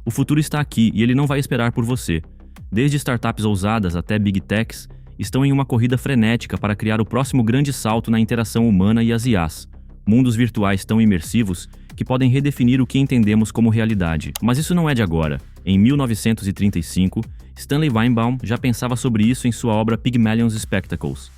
O futuro está aqui e ele não vai esperar por você. Desde startups ousadas até big techs, estão em uma corrida frenética para criar o próximo grande salto na interação humana e as IAs. Mundos virtuais tão imersivos que podem redefinir o que entendemos como realidade. Mas isso não é de agora. Em 1935, Stanley Weinbaum já pensava sobre isso em sua obra Pygmalion's Spectacles.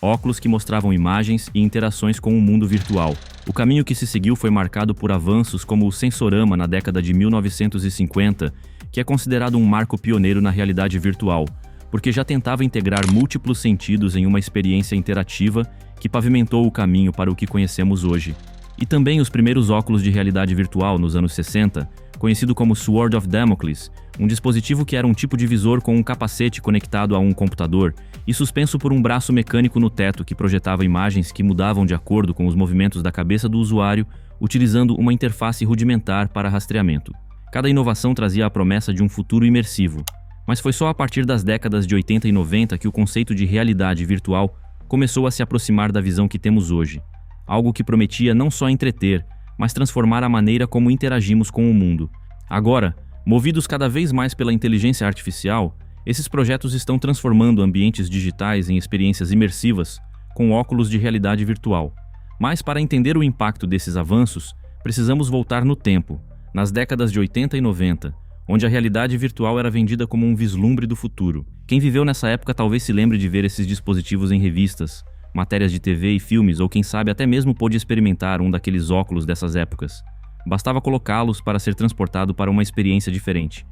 Óculos que mostravam imagens e interações com o mundo virtual. O caminho que se seguiu foi marcado por avanços como o sensorama na década de 1950, que é considerado um marco pioneiro na realidade virtual, porque já tentava integrar múltiplos sentidos em uma experiência interativa que pavimentou o caminho para o que conhecemos hoje. E também os primeiros óculos de realidade virtual nos anos 60, conhecido como Sword of Damocles, um dispositivo que era um tipo de visor com um capacete conectado a um computador e suspenso por um braço mecânico no teto que projetava imagens que mudavam de acordo com os movimentos da cabeça do usuário, utilizando uma interface rudimentar para rastreamento. Cada inovação trazia a promessa de um futuro imersivo, mas foi só a partir das décadas de 80 e 90 que o conceito de realidade virtual começou a se aproximar da visão que temos hoje, algo que prometia não só entreter, mas transformar a maneira como interagimos com o mundo. Agora, movidos cada vez mais pela inteligência artificial, esses projetos estão transformando ambientes digitais em experiências imersivas com óculos de realidade virtual. Mas para entender o impacto desses avanços, precisamos voltar no tempo, nas décadas de 80 e 90, onde a realidade virtual era vendida como um vislumbre do futuro. Quem viveu nessa época talvez se lembre de ver esses dispositivos em revistas, matérias de TV e filmes, ou quem sabe até mesmo pôde experimentar um daqueles óculos dessas épocas. Bastava colocá-los para ser transportado para uma experiência diferente,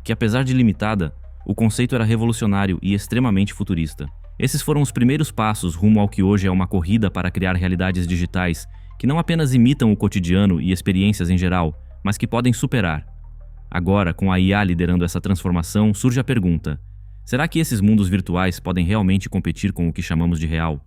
que apesar de limitada, o conceito era revolucionário e extremamente futurista. Esses foram os primeiros passos rumo ao que hoje é uma corrida para criar realidades digitais que não apenas imitam o cotidiano e experiências em geral, mas que podem superar. Agora, com a IA liderando essa transformação, surge a pergunta: será que esses mundos virtuais podem realmente competir com o que chamamos de real?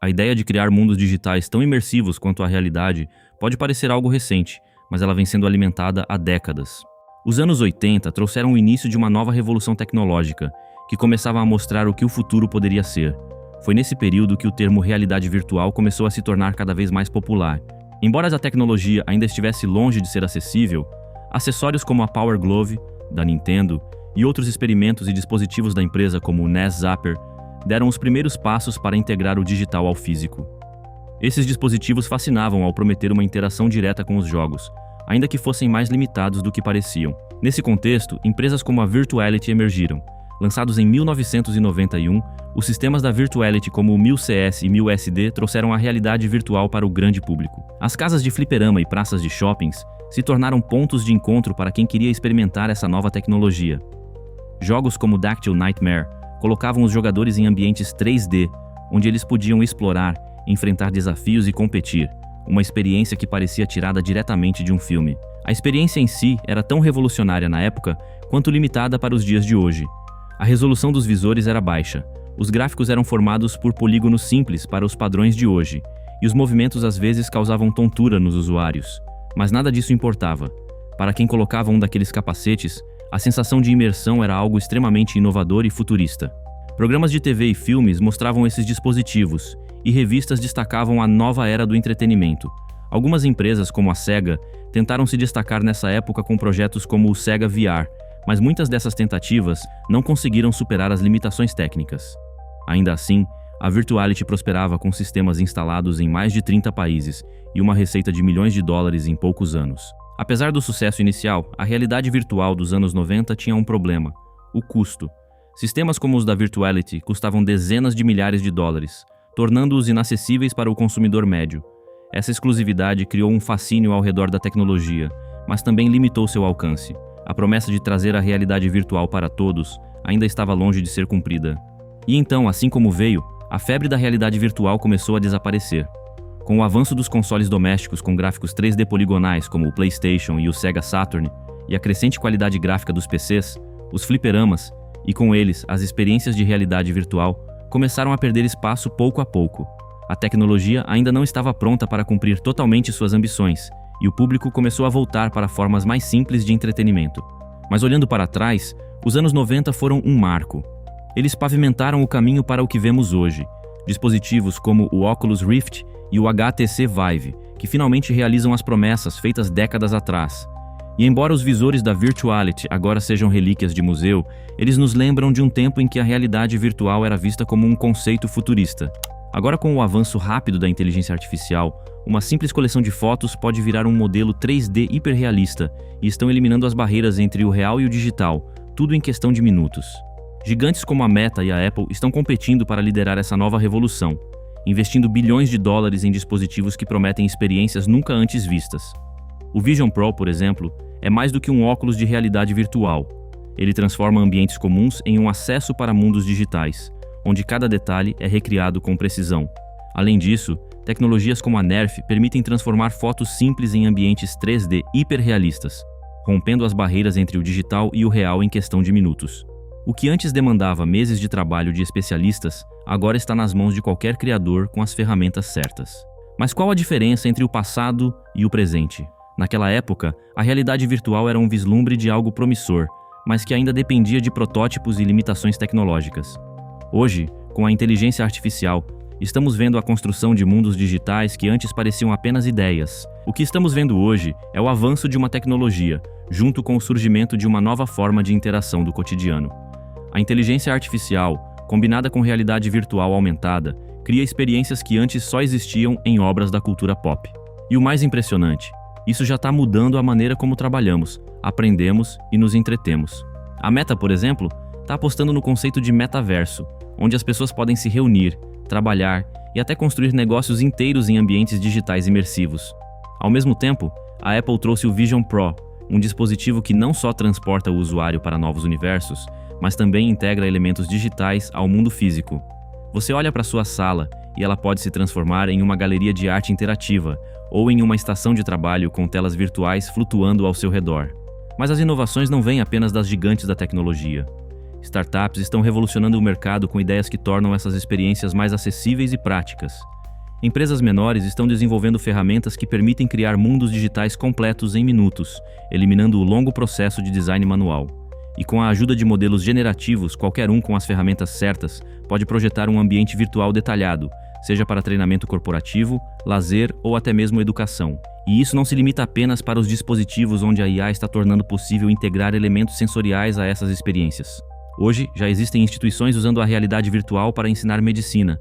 A ideia de criar mundos digitais tão imersivos quanto a realidade pode parecer algo recente, mas ela vem sendo alimentada há décadas. Os anos 80 trouxeram o início de uma nova revolução tecnológica, que começava a mostrar o que o futuro poderia ser. Foi nesse período que o termo realidade virtual começou a se tornar cada vez mais popular. Embora a tecnologia ainda estivesse longe de ser acessível, acessórios como a Power Glove, da Nintendo, e outros experimentos e dispositivos da empresa como o NES Zapper deram os primeiros passos para integrar o digital ao físico. Esses dispositivos fascinavam ao prometer uma interação direta com os jogos, ainda que fossem mais limitados do que pareciam. Nesse contexto, empresas como a Virtuality emergiram. Lançados em 1991, os sistemas da Virtuality como o 1000CS e 1000SD trouxeram a realidade virtual para o grande público. As casas de fliperama e praças de shoppings se tornaram pontos de encontro para quem queria experimentar essa nova tecnologia. Jogos como Dactyl Nightmare colocavam os jogadores em ambientes 3D, onde eles podiam explorar, enfrentar desafios e competir, uma experiência que parecia tirada diretamente de um filme. A experiência em si era tão revolucionária na época quanto limitada para os dias de hoje. A resolução dos visores era baixa, os gráficos eram formados por polígonos simples para os padrões de hoje, e os movimentos às vezes causavam tontura nos usuários. Mas nada disso importava. Para quem colocava um daqueles capacetes, a sensação de imersão era algo extremamente inovador e futurista. Programas de TV e filmes mostravam esses dispositivos, e revistas destacavam a nova era do entretenimento. Algumas empresas, como a Sega, tentaram se destacar nessa época com projetos como o Sega VR, mas muitas dessas tentativas não conseguiram superar as limitações técnicas. Ainda assim, a Virtuality prosperava com sistemas instalados em mais de 30 países e uma receita de milhões de dólares em poucos anos. Apesar do sucesso inicial, a realidade virtual dos anos 90 tinha um problema: o custo. Sistemas como os da Virtuality custavam dezenas de milhares de dólares, tornando-os inacessíveis para o consumidor médio. Essa exclusividade criou um fascínio ao redor da tecnologia, mas também limitou seu alcance. A promessa de trazer a realidade virtual para todos ainda estava longe de ser cumprida. E então, assim como veio, a febre da realidade virtual começou a desaparecer. Com o avanço dos consoles domésticos com gráficos 3D poligonais como o PlayStation e o Sega Saturn, e a crescente qualidade gráfica dos PCs, os fliperamas, e com eles as experiências de realidade virtual, começaram a perder espaço pouco a pouco. A tecnologia ainda não estava pronta para cumprir totalmente suas ambições, e o público começou a voltar para formas mais simples de entretenimento. Mas olhando para trás, os anos 90 foram um marco. Eles pavimentaram o caminho para o que vemos hoje, Dispositivos como o Oculus Rift e o HTC Vive, que finalmente realizam as promessas feitas décadas atrás. E embora os visores da Virtuality agora sejam relíquias de museu, eles nos lembram de um tempo em que a realidade virtual era vista como um conceito futurista. Agora, com o avanço rápido da inteligência artificial, uma simples coleção de fotos pode virar um modelo 3D hiperrealista e estão eliminando as barreiras entre o real e o digital, tudo em questão de minutos. Gigantes como a Meta e a Apple estão competindo para liderar essa nova revolução, investindo bilhões de dólares em dispositivos que prometem experiências nunca antes vistas. O Vision Pro, por exemplo, é mais do que um óculos de realidade virtual. Ele transforma ambientes comuns em um acesso para mundos digitais, onde cada detalhe é recriado com precisão. Além disso, tecnologias como a Nerf permitem transformar fotos simples em ambientes 3D hiperrealistas, rompendo as barreiras entre o digital e o real em questão de minutos. O que antes demandava meses de trabalho de especialistas, agora está nas mãos de qualquer criador com as ferramentas certas. Mas qual a diferença entre o passado e o presente? Naquela época, a realidade virtual era um vislumbre de algo promissor, mas que ainda dependia de protótipos e limitações tecnológicas. Hoje, com a inteligência artificial, estamos vendo a construção de mundos digitais que antes pareciam apenas ideias. O que estamos vendo hoje é o avanço de uma tecnologia, junto com o surgimento de uma nova forma de interação do cotidiano. A inteligência artificial, combinada com realidade virtual aumentada, cria experiências que antes só existiam em obras da cultura pop. E o mais impressionante, isso já está mudando a maneira como trabalhamos, aprendemos e nos entretemos. A Meta, por exemplo, está apostando no conceito de metaverso, onde as pessoas podem se reunir, trabalhar e até construir negócios inteiros em ambientes digitais imersivos. Ao mesmo tempo, a Apple trouxe o Vision Pro, um dispositivo que não só transporta o usuário para novos universos, mas também integra elementos digitais ao mundo físico. Você olha para sua sala e ela pode se transformar em uma galeria de arte interativa ou em uma estação de trabalho com telas virtuais flutuando ao seu redor. Mas as inovações não vêm apenas das gigantes da tecnologia. Startups estão revolucionando o mercado com ideias que tornam essas experiências mais acessíveis e práticas. Empresas menores estão desenvolvendo ferramentas que permitem criar mundos digitais completos em minutos, eliminando o longo processo de design manual. E com a ajuda de modelos generativos, qualquer um com as ferramentas certas pode projetar um ambiente virtual detalhado, seja para treinamento corporativo, lazer ou até mesmo educação. E isso não se limita apenas para os dispositivos onde a IA está tornando possível integrar elementos sensoriais a essas experiências. Hoje, já existem instituições usando a realidade virtual para ensinar medicina.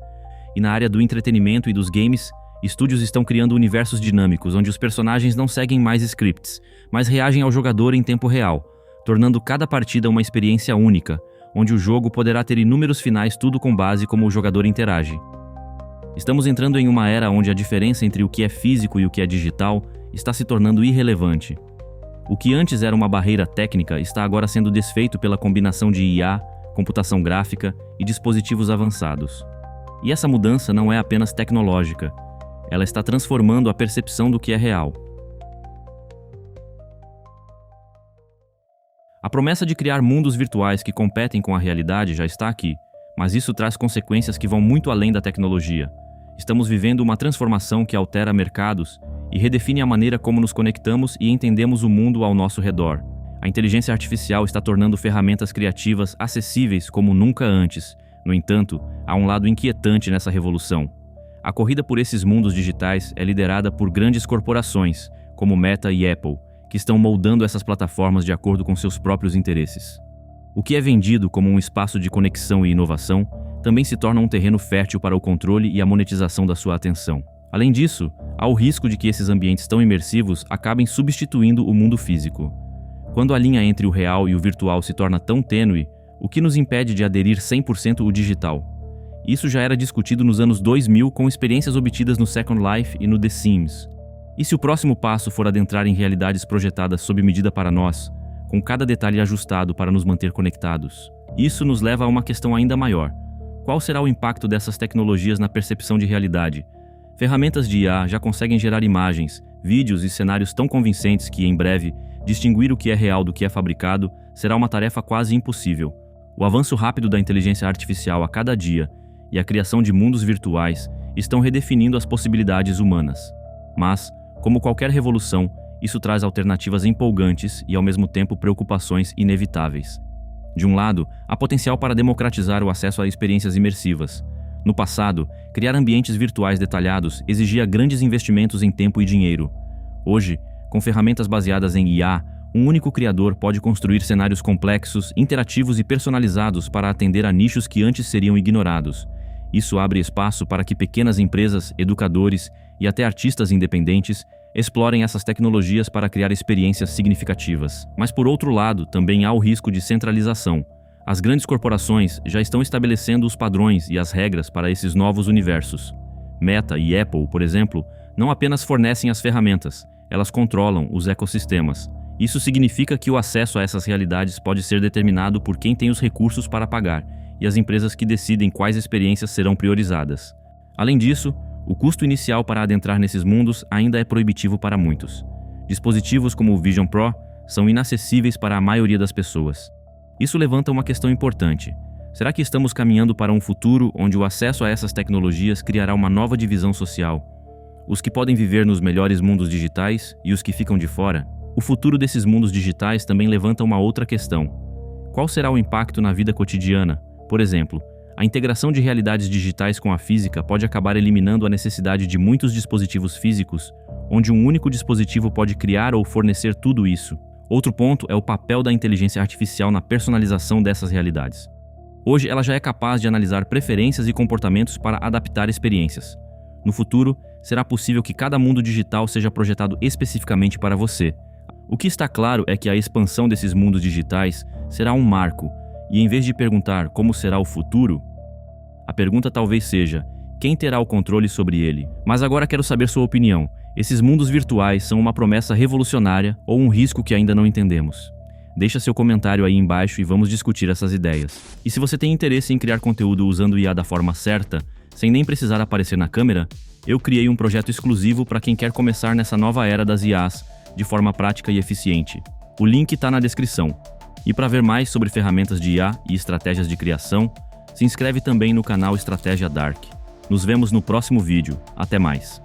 E na área do entretenimento e dos games, estúdios estão criando universos dinâmicos onde os personagens não seguem mais scripts, mas reagem ao jogador em tempo real, tornando cada partida uma experiência única, onde o jogo poderá ter inúmeros finais, tudo com base como o jogador interage. Estamos entrando em uma era onde a diferença entre o que é físico e o que é digital está se tornando irrelevante. O que antes era uma barreira técnica está agora sendo desfeito pela combinação de IA, computação gráfica e dispositivos avançados. E essa mudança não é apenas tecnológica, ela está transformando a percepção do que é real. A promessa de criar mundos virtuais que competem com a realidade já está aqui, mas isso traz consequências que vão muito além da tecnologia. Estamos vivendo uma transformação que altera mercados e redefine a maneira como nos conectamos e entendemos o mundo ao nosso redor. A inteligência artificial está tornando ferramentas criativas acessíveis como nunca antes. No entanto, há um lado inquietante nessa revolução. A corrida por esses mundos digitais é liderada por grandes corporações, como Meta e Apple, que estão moldando essas plataformas de acordo com seus próprios interesses. O que é vendido como um espaço de conexão e inovação também se torna um terreno fértil para o controle e a monetização da sua atenção. Além disso, há o risco de que esses ambientes tão imersivos acabem substituindo o mundo físico. Quando a linha entre o real e o virtual se torna tão tênue, o que nos impede de aderir 100% ao digital? Isso já era discutido nos anos 2000 com experiências obtidas no Second Life e no The Sims. E se o próximo passo for adentrar em realidades projetadas sob medida para nós, com cada detalhe ajustado para nos manter conectados? Isso nos leva a uma questão ainda maior. Qual será o impacto dessas tecnologias na percepção de realidade? Ferramentas de IA já conseguem gerar imagens, vídeos e cenários tão convincentes que, em breve, distinguir o que é real do que é fabricado será uma tarefa quase impossível. O avanço rápido da inteligência artificial a cada dia e a criação de mundos virtuais estão redefinindo as possibilidades humanas. Mas, como qualquer revolução, isso traz alternativas empolgantes e, ao mesmo tempo, preocupações inevitáveis. De um lado, há potencial para democratizar o acesso a experiências imersivas. No passado, criar ambientes virtuais detalhados exigia grandes investimentos em tempo e dinheiro. Hoje, com ferramentas baseadas em IA, um único criador pode construir cenários complexos, interativos e personalizados para atender a nichos que antes seriam ignorados. Isso abre espaço para que pequenas empresas, educadores e até artistas independentes explorem essas tecnologias para criar experiências significativas. Mas, por outro lado, também há o risco de centralização. As grandes corporações já estão estabelecendo os padrões e as regras para esses novos universos. Meta e Apple, por exemplo, não apenas fornecem as ferramentas, elas controlam os ecossistemas. Isso significa que o acesso a essas realidades pode ser determinado por quem tem os recursos para pagar e as empresas que decidem quais experiências serão priorizadas. Além disso, o custo inicial para adentrar nesses mundos ainda é proibitivo para muitos. Dispositivos como o Vision Pro são inacessíveis para a maioria das pessoas. Isso levanta uma questão importante. Será que estamos caminhando para um futuro onde o acesso a essas tecnologias criará uma nova divisão social? Os que podem viver nos melhores mundos digitais e os que ficam de fora? O futuro desses mundos digitais também levanta uma outra questão. Qual será o impacto na vida cotidiana? Por exemplo, a integração de realidades digitais com a física pode acabar eliminando a necessidade de muitos dispositivos físicos, onde um único dispositivo pode criar ou fornecer tudo isso. Outro ponto é o papel da inteligência artificial na personalização dessas realidades. Hoje, ela já é capaz de analisar preferências e comportamentos para adaptar experiências. No futuro, será possível que cada mundo digital seja projetado especificamente para você. O que está claro é que a expansão desses mundos digitais será um marco, e em vez de perguntar como será o futuro, a pergunta talvez seja: quem terá o controle sobre ele? Mas agora quero saber sua opinião. Esses mundos virtuais são uma promessa revolucionária ou um risco que ainda não entendemos? Deixa seu comentário aí embaixo e vamos discutir essas ideias. E se você tem interesse em criar conteúdo usando IA da forma certa, sem nem precisar aparecer na câmera, eu criei um projeto exclusivo para quem quer começar nessa nova era das IAs de forma prática e eficiente. O link está na descrição. E para ver mais sobre ferramentas de IA e estratégias de criação, se inscreve também no canal Estratégia Dark. Nos vemos no próximo vídeo. Até mais!